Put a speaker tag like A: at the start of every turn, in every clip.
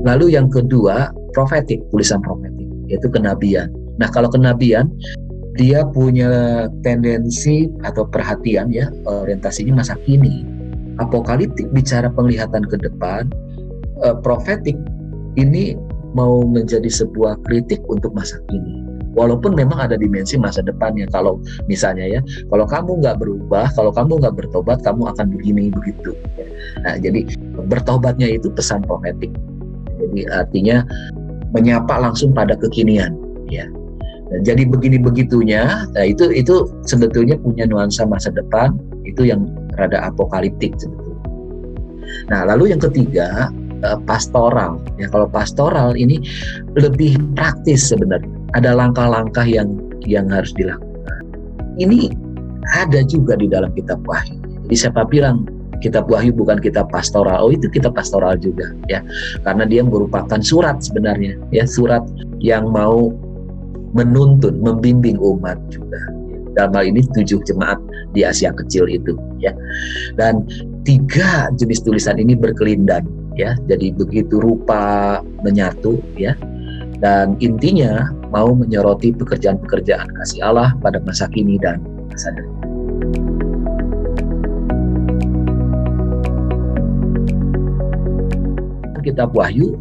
A: Lalu yang kedua, profetik, tulisan profetik, yaitu kenabian. Nah, kalau kenabian, dia punya tendensi atau perhatian ya, orientasinya masa kini. Apokaliptik bicara penglihatan ke depan, profetik ini mau menjadi sebuah kritik untuk masa kini. Walaupun memang ada dimensi masa depannya. Kalau misalnya ya, kalau kamu nggak berubah, kalau kamu nggak bertobat, kamu akan begini begitu. Nah, jadi bertobatnya itu pesan profetik. Jadi artinya menyapa langsung pada kekinian. Ya. Jadi begini begitunya, nah itu sebetulnya punya nuansa masa depan, itu yang rada apokaliptik sebetulnya. Nah, lalu yang ketiga, pastoral. Ya, kalau pastoral ini lebih praktis sebenarnya. Ada langkah-langkah yang harus dilakukan. Ini ada juga di dalam kitab Wahyu. Jadi siapa bilang kitab Wahyu bukan kitab pastoral? Oh, itu kitab pastoral juga ya. Karena dia merupakan surat sebenarnya, ya, surat yang mau menuntun, membimbing umat juga. Dalam hal ini 7 jemaat di Asia Kecil itu ya. Dan 3 jenis tulisan ini berkelindan ya. Jadi begitu rupa menyatu ya. Dan intinya mau menyoroti pekerjaan-pekerjaan kasih Allah pada masa kini dan masa depan. Kitab Wahyu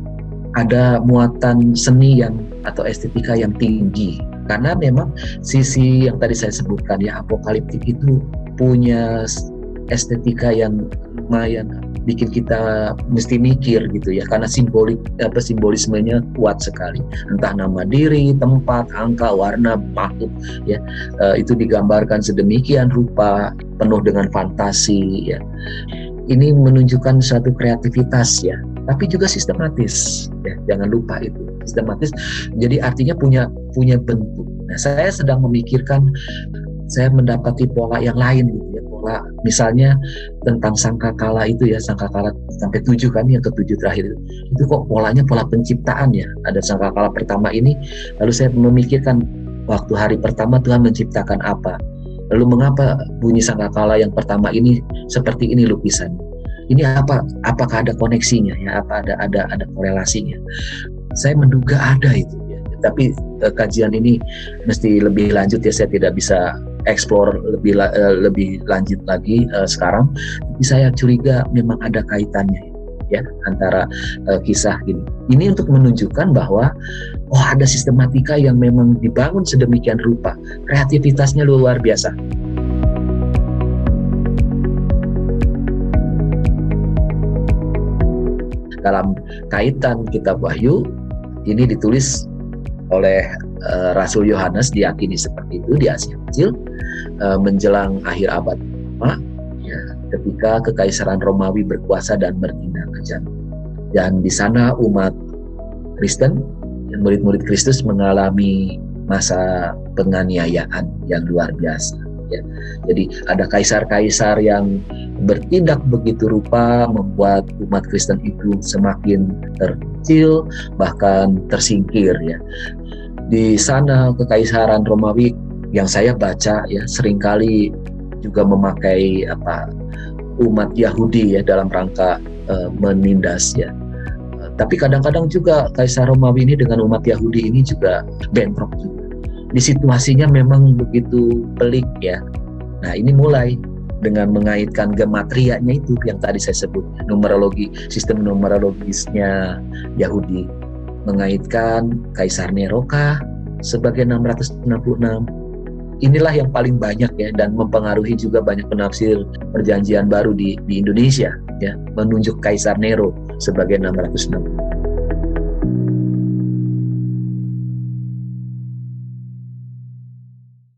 A: ada muatan seni yang atau estetika yang tinggi, karena memang sisi yang tadi saya sebutkan ya, apokaliptik itu punya estetika yang lumayan bikin kita mesti mikir gitu ya, karena simbolismenya kuat sekali, entah nama diri, tempat, angka, warna, makhluk ya, itu digambarkan sedemikian rupa, penuh dengan fantasi ya. Ini menunjukkan suatu kreativitas ya, tapi juga sistematis ya, jangan lupa itu sistematis. Jadi artinya punya bentuk. Nah, saya sedang memikirkan, saya mendapati pola yang lain gitu ya, pola misalnya tentang sangkakala itu ya, sangkakala sampai 7 kan, yang ke-7 terakhir itu kok polanya pola penciptaan ya. Ada sangkakala pertama ini, lalu saya memikirkan waktu hari pertama Tuhan menciptakan apa, lalu mengapa bunyi sangkakala yang pertama ini seperti ini lukisan. Ini apakah ada koneksinya ya, apa ada korelasinya. Saya menduga ada itu ya. Tapi kajian ini mesti lebih lanjut ya, saya tidak bisa explore lebih lanjut lagi sekarang. Tapi saya curiga memang ada kaitannya ya antara kisah ini. Ini untuk menunjukkan bahwa ada sistematika yang memang dibangun sedemikian rupa, kreativitasnya luar biasa. Dalam kaitan kitab Wahyu ini ditulis oleh Rasul Yohanes, diyakini seperti itu di Asia Kecil menjelang akhir abad pertama ya, ketika kekaisaran Romawi berkuasa dan bertindak kejam. Dan di sana umat Kristen, murid-murid Kristus mengalami masa penganiayaan yang luar biasa ya. Jadi ada kaisar-kaisar yang bertindak begitu rupa, membuat umat Kristen itu semakin terkecil, bahkan tersingkir ya. Di sana kekaisaran Romawi yang saya baca ya, seringkali juga memakai umat Yahudi ya dalam rangka menindas ya. Tapi kadang-kadang juga kaisar Romawi ini dengan umat Yahudi ini juga bentrok juga. Di situasinya memang begitu pelik ya. Nah, ini mulai dengan mengaitkan gematrianya itu yang tadi saya sebut, numerologi, sistem numerologisnya Yahudi, mengaitkan Kaisar Nero sebagai 666. Inilah yang paling banyak ya, dan mempengaruhi juga banyak penafsir Perjanjian Baru di Indonesia ya, menunjuk Kaisar Nero sebagai 666.